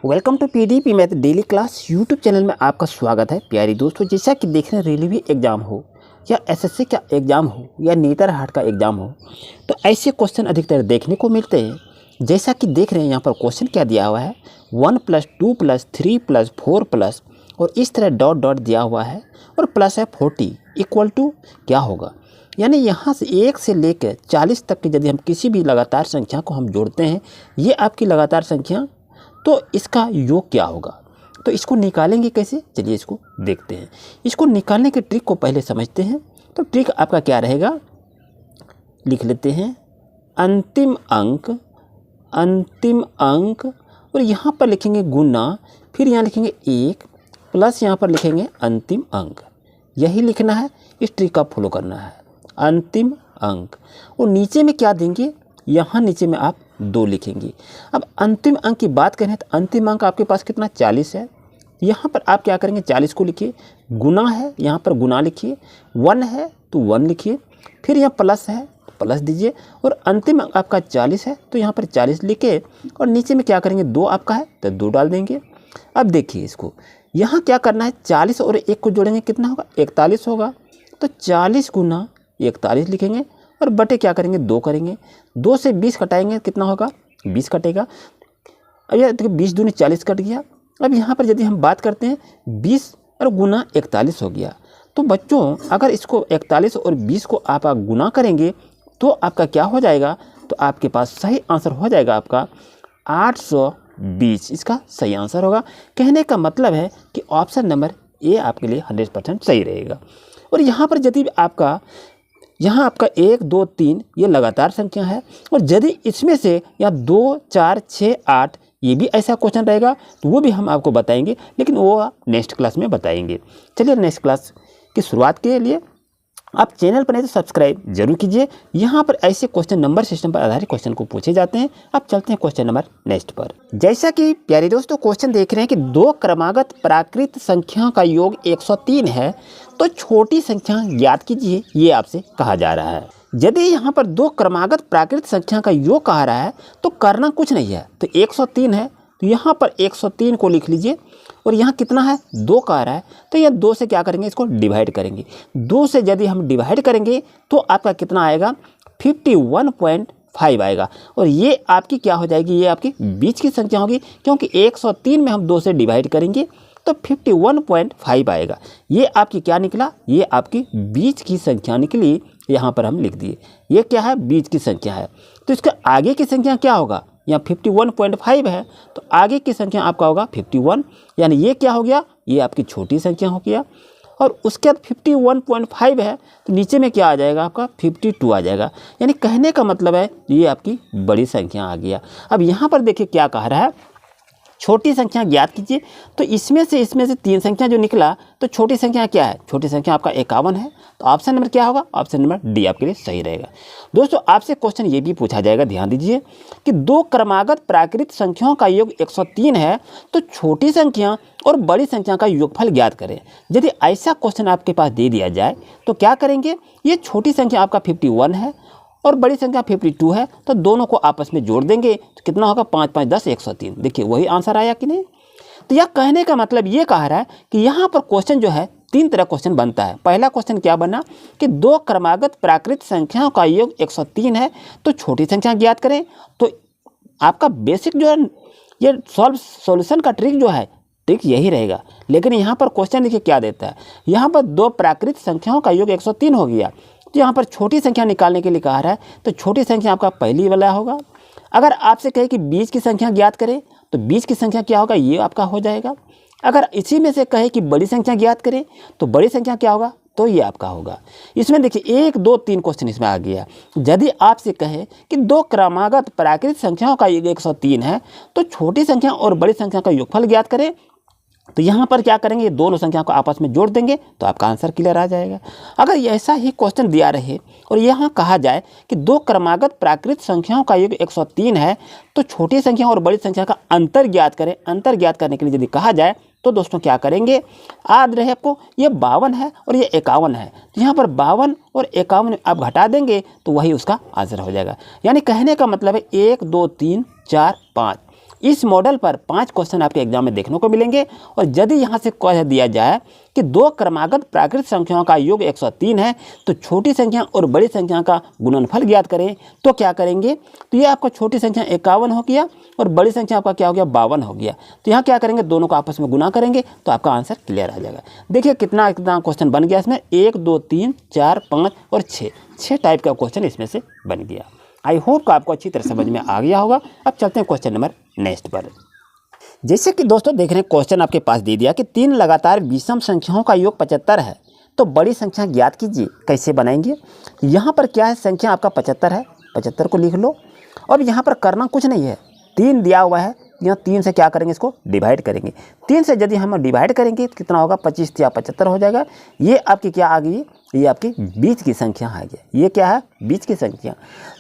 Welcome to PDP math daily class YouTube channel में आपका स्वागत है। प्यारी दोस्तों, जैसा कि देख रहे हैं रेलवे एग्ज़ाम हो या एसएससी का एग्ज़ाम हो या नेतर हाट का एग्ज़ाम हो, तो ऐसे क्वेश्चन अधिकतर देखने को मिलते हैं। जैसा कि देख रहे हैं यहाँ पर क्वेश्चन क्या दिया हुआ है, 1 + 2 + 3 + 4 प्लस और इस तरह डॉट डॉट दिया हुआ है और प्लस है 40 इक्वल टू क्या होगा। यानी यहाँ से 1 से लेकर 40 तक की यदि हम किसी भी लगातार संख्या को हम जोड़ते हैं, ये आपकी लगातार संख्या, तो इसका योग क्या होगा। तो इसको निकालेंगे कैसे, चलिए इसको देखते हैं। इसको निकालने के ट्रिक को पहले समझते हैं। तो ट्रिक आपका क्या रहेगा, लिख लेते हैं अंतिम अंक और यहाँ पर लिखेंगे गुना, फिर यहाँ लिखेंगे 1 प्लस यहाँ पर लिखेंगे अंतिम अंक। यही लिखना है, इस ट्रिक का फॉलो करना है। अंतिम अंक और नीचे में क्या देंगे, यहाँ नीचे में आप 2 लिखेंगे। अब अंतिम अंक की बात करें तो अंतिम अंक आपके पास कितना 40 है। यहाँ पर आप क्या करेंगे, 40 को लिखिए, गुना है यहाँ पर गुना लिखिए, 1 है तो 1 लिखिए, फिर यहाँ प्लस है तो प्लस दीजिए और अंतिम अंक आपका 40 है तो यहाँ पर 40 लिखे और नीचे में क्या करेंगे, 2 आपका है तो 2 डाल देंगे। अब देखिए इसको यहाँ क्या करना है, 40 और 1 को जोड़ेंगे कितना होगा, 41 होगा। तो 40 गुना 41 लिखेंगे और बटे क्या करेंगे, 2 करेंगे। 2 से 20 कटाएंगे कितना होगा, 20 कटेगा। अब यह देखिए 20 दूनी 40 कट गया। अब यहाँ पर यदि हम बात करते हैं 20 और गुना 41 हो गया। तो बच्चों अगर इसको 41 और 20 को आप गुना करेंगे तो आपका क्या हो जाएगा, तो आपके पास सही आंसर हो जाएगा आपका 820। इसका सही आंसर होगा। कहने का मतलब है कि ऑप्शन नंबर ए आपके लिए 100% सही रहेगा। और यहाँ पर यदि आपका 1 2 3 ये लगातार संख्या है और यदि इसमें से या 2 4 6 8 ये भी ऐसा क्वेश्चन रहेगा तो वो भी हम आपको बताएंगे, लेकिन वो नेक्स्ट क्लास में बताएंगे। चलिए नेक्स्ट क्लास की शुरुआत के लिए आप चैनल पर नहीं तो सब्सक्राइब जरूर कीजिए। यहाँ पर ऐसे क्वेश्चन नंबर सिस्टम पर आधारित क्वेश्चन को पूछे जाते हैं। अब चलते हैं क्वेश्चन नंबर नेक्स्ट पर। जैसा कि प्यारे दोस्तों क्वेश्चन देख रहे हैं कि 2 क्रमागत प्राकृत संख्याओं का योग 103 है, तो छोटी संख्या ज्ञात कीजिए, ये आपसे कहा जा रहा है। यदि यहाँ पर 2 क्रमागत प्राकृत संख्या का योग कहा रहा है तो करना कुछ नहीं है। तो 103 है तो यहाँ पर 103 को लिख लीजिए और यहाँ कितना है, 2 का रहा है तो यह 2 से क्या करेंगे, इसको डिवाइड करेंगे। 2 से यदि हम डिवाइड करेंगे तो आपका कितना आएगा, 51.5 आएगा। और ये आपकी क्या हो जाएगी, ये आपकी बीच की संख्या होगी, क्योंकि 103 में हम 2 से डिवाइड करेंगे तो 51.5 आएगा। ये आपकी क्या निकला, ये आपकी बीच की संख्या निकली। यहाँ पर हम लिख दिए ये क्या है, बीच की संख्या है। तो इसके आगे की संख्या क्या होगा, यहाँ 51.5 है तो आगे की संख्या आपका होगा 51, यानी ये क्या हो गया, ये आपकी छोटी संख्या हो गया। और उसके बाद 51.5 है तो नीचे में क्या आ जाएगा, आपका 52 आ जाएगा। यानी कहने का मतलब है ये आपकी बड़ी संख्या आ गया। अब यहाँ पर देखिए क्या कह रहा है, छोटी संख्या ज्ञात कीजिए। तो इसमें से 3 संख्या जो निकला, तो छोटी संख्या क्या है, छोटी संख्या आपका 51 है। तो ऑप्शन नंबर क्या होगा, ऑप्शन नंबर डी आपके लिए सही रहेगा। दोस्तों आपसे क्वेश्चन ये भी पूछा जाएगा, ध्यान दीजिए कि 2 क्रमागत प्राकृत संख्याओं का योग 103 है, तो छोटी संख्या और बड़ी संख्या का योगफल ज्ञात करें। यदि ऐसा क्वेश्चन आपके पास दे दिया जाए तो क्या करेंगे, ये छोटी संख्या आपका 51 है और बड़ी संख्या 52 है, तो दोनों को आपस में जोड़ देंगे तो कितना होगा, 5 5 10 103। देखिए वही आंसर आया कि नहीं। तो यह कहने का मतलब ये कह रहा है कि यहाँ पर क्वेश्चन जो है 3 तरह क्वेश्चन बनता है। पहला क्वेश्चन क्या बना कि 2 क्रमागत प्राकृत संख्याओं का योग 103 है, तो छोटी संख्या ज्ञात करें। तो आपका बेसिक जो है ये सॉल्यूशन का ट्रिक जो है, ट्रिक यही रहेगा। लेकिन यहाँ पर क्वेश्चन देखिए क्या देता है, यहाँ पर 2 प्राकृत संख्याओं का योग 103 हो गया, तो यहाँ पर छोटी संख्या निकालने के लिए कहा रहा है, तो छोटी संख्या आपका पहली वाला होगा। अगर आपसे कहे कि बीच की संख्या ज्ञात करें तो बीच की संख्या क्या होगा, ये आपका हो जाएगा। अगर इसी में से कहे कि बड़ी संख्या ज्ञात करें तो बड़ी संख्या क्या होगा, तो ये आपका होगा। इसमें देखिए 1 2 3 क्वेश्चन इसमें आ गया। यदि आपसे कहे कि 2 क्रमागत प्राकृत संख्याओं का योग 103 है, तो छोटी संख्या और बड़ी संख्या का योगफल ज्ञात करें, तो यहाँ पर क्या करेंगे, दोनों संख्या को आपस में जोड़ देंगे तो आपका आंसर क्लियर आ जाएगा। अगर ऐसा ही क्वेश्चन दिया रहे और यहाँ कहा जाए कि 2 क्रमागत प्राकृत संख्याओं का योग 103 है, तो छोटी संख्या और बड़ी संख्या का अंतर ज्ञात करें। अंतर ज्ञात करने के लिए यदि कहा जाए तो दोस्तों क्या करेंगे, याद रहे आपको ये 52 है और ये 51 है, तो यहाँ पर 52 और 51 आप घटा देंगे तो वही उसका आंसर हो जाएगा। यानी कहने का मतलब है 1 2 3 4 5 इस मॉडल पर 5 क्वेश्चन आपके एग्जाम में देखने को मिलेंगे। और यदि यहाँ से कह दिया जाए कि 2 क्रमागत प्राकृत संख्याओं का योग 103 है, तो छोटी संख्या और बड़ी संख्या का गुणनफल ज्ञात करें, तो क्या करेंगे? तो ये आपका छोटी संख्या 51 हो गया और बड़ी संख्या आपका क्या हो गया? 52 हो गया। तो यहाँ क्या करेंगे? दोनों को आपस में गुना करेंगे तो आपका आंसर क्लियर आ जाएगा। देखिए कितना क्वेश्चन बन गया इसमें, 1 2 3 4 5 और 6 टाइप का क्वेश्चन इसमें से बन गया। आई होप कि आपको अच्छी तरह समझ में आ गया होगा। अब चलते हैं क्वेश्चन नंबर नेक्स्ट पर। जैसे कि दोस्तों देख रहे हैं क्वेश्चन आपके पास दे दिया कि 3 लगातार विषम संख्याओं का योग 75 है, तो बड़ी संख्या ज्ञात कीजिए। कैसे बनाएंगे? यहाँ पर क्या है? संख्या आपका 75 है, 75 को लिख लो। अब यहाँ पर करना कुछ नहीं है, 3 दिया हुआ है, यहाँ 3 से क्या करेंगे? इसको डिवाइड करेंगे। 3 से यदि हम डिवाइड करेंगे तो कितना होगा? 25 या 75 हो जाएगा। ये आपकी क्या आ गई? ये आपकी बीच की संख्या आ गई। ये क्या है? बीच की संख्या।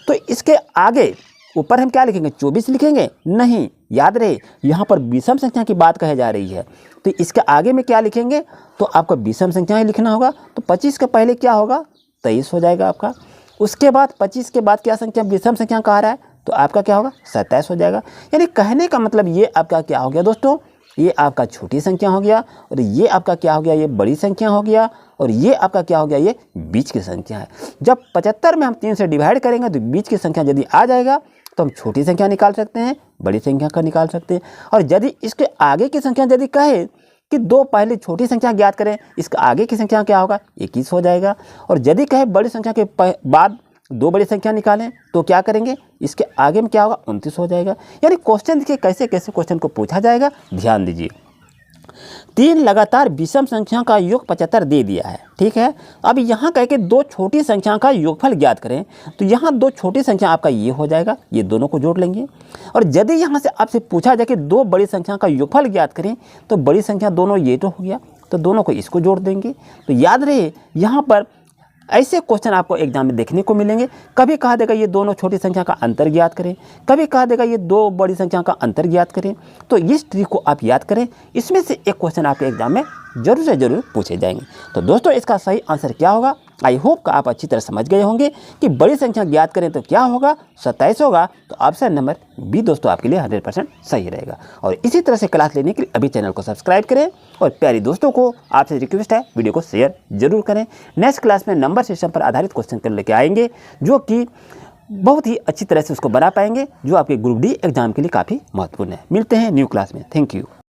तो इसके आगे ऊपर हम क्या लिखेंगे? 24 लिखेंगे? नहीं, याद रहे यहाँ पर विषम संख्या की बात कही जा रही है, तो इसके आगे में क्या लिखेंगे? तो आपको विषम संख्या ही लिखना होगा। तो 25 के पहले क्या होगा? 23 हो जाएगा आपका। उसके बाद 25 के बाद क्या संख्या विषम संख्या कहा रहा है? तो आपका क्या होगा? 27 हो जाएगा। यानी कहने का मतलब ये आपका क्या हो गया दोस्तों? ये आपका छोटी संख्या हो गया और ये आपका क्या हो गया? ये बड़ी संख्या हो गया और ये आपका क्या हो गया? ये बीच की संख्या है। जब 75 में हम 3 से डिवाइड करेंगे तो बीच की संख्या यदि आ जाएगा तो हम छोटी संख्या निकाल सकते हैं, बड़ी संख्या का निकाल सकते हैं। और यदि इसके आगे की संख्या यदि कहे कि 2 पहले छोटी संख्या ज्ञात करें, इसके आगे की संख्या क्या होगा? 21 हो जाएगा। और यदि कहे बड़ी संख्या के बाद 2 बड़ी संख्या निकालें तो क्या करेंगे? इसके आगे में क्या होगा? 29 हो जाएगा। यानी क्वेश्चन देखिए कैसे कैसे क्वेश्चन को पूछा जाएगा, ध्यान दीजिए। 3 लगातार विषम संख्या का योग 75 दे दिया है, ठीक है। अब यहाँ कह के 2 छोटी संख्या का योगफल ज्ञात करें, तो यहाँ 2 छोटी संख्या आपका ये हो जाएगा, ये दोनों को जोड़ लेंगे। और यदि यहाँ से आपसे पूछा जाए कि 2 बड़ी संख्या का योगफल ज्ञात करें, तो बड़ी संख्या दोनों ये तो हो गया, तो दोनों को इसको जोड़ देंगे। तो याद रहे यहाँ पर ऐसे क्वेश्चन आपको एग्जाम में देखने को मिलेंगे। कभी कहा देगा ये दोनों छोटी संख्या का अंतर ज्ञात करें, कभी कहा देगा ये 2 बड़ी संख्या का अंतर ज्ञात करें। तो इस ट्रिक को आप याद करें, इसमें से एक क्वेश्चन आपके एग्जाम में जरूर से जरूर पूछे जाएंगे। तो दोस्तों इसका सही आंसर क्या होगा? आई होप कि आप अच्छी तरह समझ गए होंगे कि बड़ी संख्या ज्ञात करें तो क्या होगा? 27 होगा। तो ऑप्शन नंबर बी दोस्तों आपके लिए 100% सही रहेगा। और इसी तरह से क्लास लेने के लिए अभी चैनल को सब्सक्राइब करें और प्यारी दोस्तों को आपसे रिक्वेस्ट है वीडियो को शेयर जरूर करें। नेक्स्ट क्लास में नंबर सिस्टम पर आधारित क्वेश्चन कर लेके आएंगे, जो कि बहुत ही अच्छी तरह से उसको बना पाएंगे, जो आपके ग्रुप डी एग्जाम के लिए काफ़ी महत्वपूर्ण है। मिलते हैं न्यू क्लास में। Thank you.